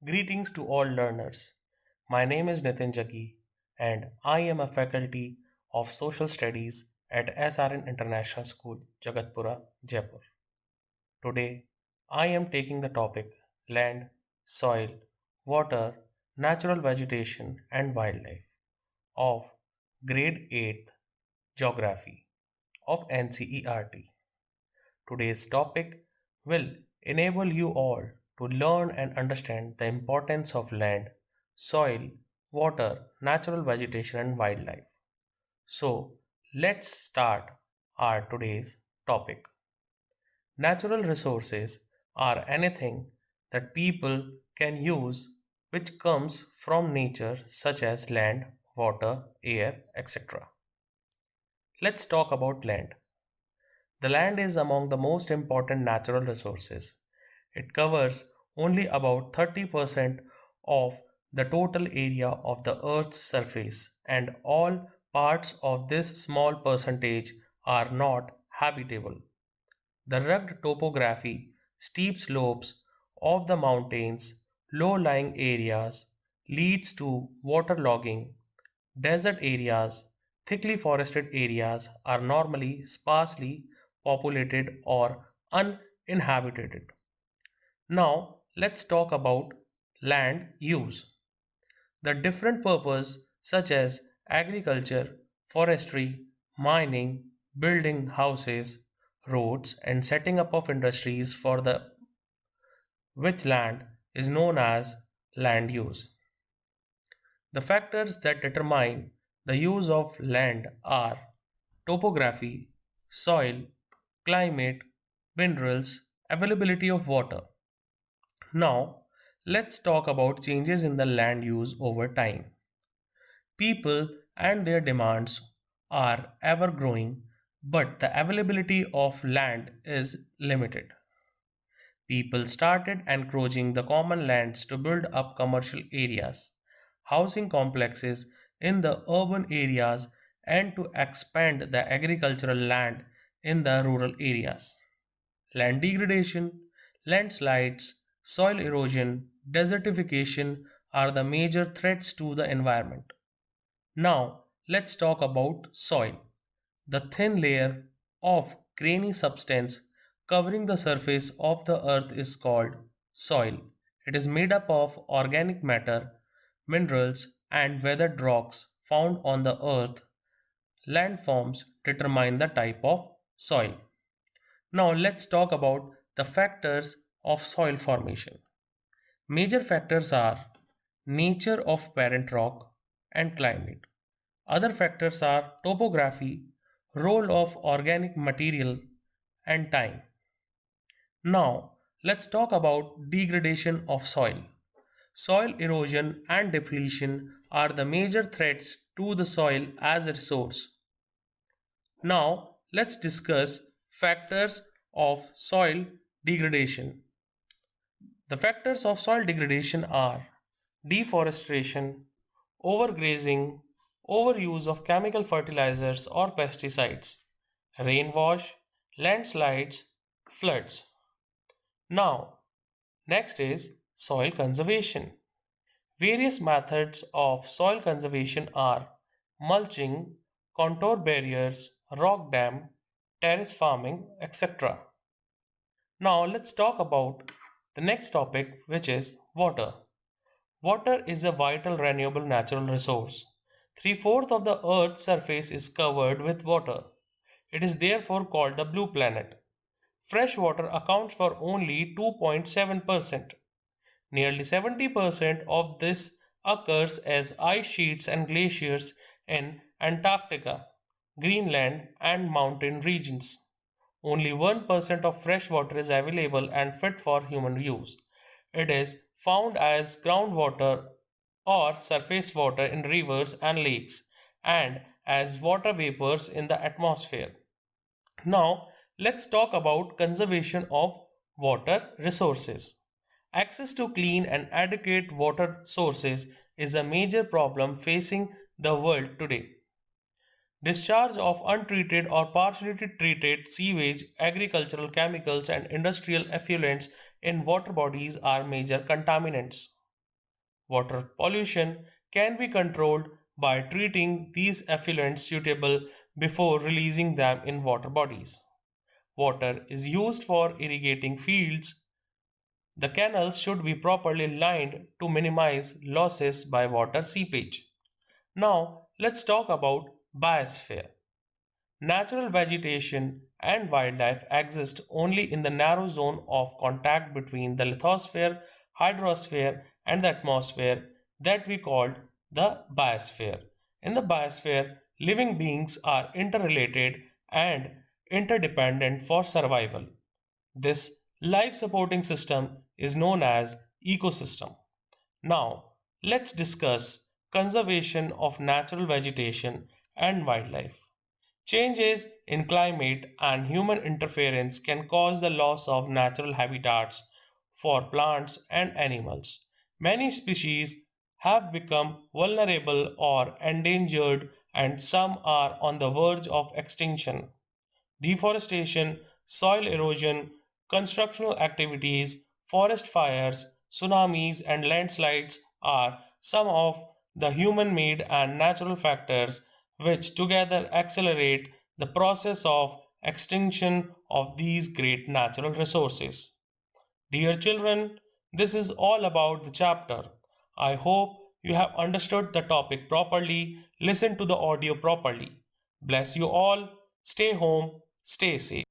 Greetings to all learners. My name is Nitin Jaggi and I am a faculty of Social Studies at SRN International School, Jagatpura, Jaipur. Today, I am taking the topic land, soil, water, natural vegetation and wildlife of grade 8th geography of NCERT. Today's topic will enable you all to learn and understand the importance of land, soil, water, natural vegetation, and wildlife. So, let's start our today's topic. Natural resources are anything that people can use which comes from nature, such as land, water, air, etc. Let's talk about land. The land is among the most important natural resources. It covers only about 30% of the total area of the Earth's surface, and all parts of this small percentage are not habitable. The rugged topography, steep slopes of the mountains, low lying areas leads to waterlogging. Desert areas, thickly forested areas are normally sparsely populated or uninhabited. Now, let's talk about land use. The different purpose such as agriculture, forestry, mining, building houses, roads and setting up of industries for the which land is known as land use. The factors that determine the use of land are topography, soil, climate, minerals, availability of water. Now, let's talk about changes in the land use over time. People and their demands are ever growing, but the availability of land is limited. People started encroaching the common lands to build up commercial areas, housing complexes in the urban areas, and to expand the agricultural land in the rural areas. Land degradation, landslides, soil erosion, desertification are the major threats to the environment. Now, let's talk about soil. The thin layer of grainy substance covering the surface of the earth is called soil. It is made up of organic matter, minerals, and weathered rocks found on the earth. Landforms determine the type of soil. Now, let's talk about the factors of soil formation. Major factors are nature of parent rock and climate. Other factors are topography, role of organic material, and time. Now, let's talk about degradation of soil. Soil erosion and depletion are the major threats to the soil as a resource. Now, let's discuss factors of soil degradation. The factors of soil degradation are deforestation, overgrazing, overuse of chemical fertilizers or pesticides, rainwash, landslides, floods. Now, next is soil conservation. Various methods of soil conservation are mulching, contour barriers, rock dam, terrace farming, etc. Now, let's talk about the next topic, which is water. Water is a vital renewable natural resource. Three-fourths of the Earth's surface is covered with water. It is therefore called the blue planet. Fresh water accounts for only 2.7%. Nearly 70% of this occurs as ice sheets and glaciers in Antarctica, Greenland, and mountain regions. Only 1% of fresh water is available and fit for human use. It is found as groundwater or surface water in rivers and lakes, and as water vapors in the atmosphere. Now, let's talk about conservation of water resources. Access to clean and adequate water sources is a major problem facing the world today. Discharge of untreated or partially treated sewage, agricultural chemicals, and industrial effluents in water bodies are major contaminants. Water pollution can be controlled by treating these effluents suitable before releasing them in water bodies. Water is used for irrigating fields. The canals should be properly lined to minimize losses by water seepage. Now, let's talk about biosphere. Natural vegetation and wildlife exist only in the narrow zone of contact between the lithosphere, hydrosphere, and the atmosphere that we called the biosphere. In the biosphere, living beings are interrelated and interdependent for survival. This life supporting system is known as ecosystem. Now, let's discuss conservation of natural vegetation and wildlife. Changes in climate and human interference can cause the loss of natural habitats for plants and animals. Many species have become vulnerable or endangered, and some are on the verge of extinction. Deforestation, soil erosion, constructional activities, forest fires, tsunamis, and landslides are some of the human made and natural factors which together accelerate the process of extinction of these great natural resources. Dear children, this is all about the chapter. I hope you have understood the topic properly, listened to the audio properly. Bless you all, stay home, stay safe.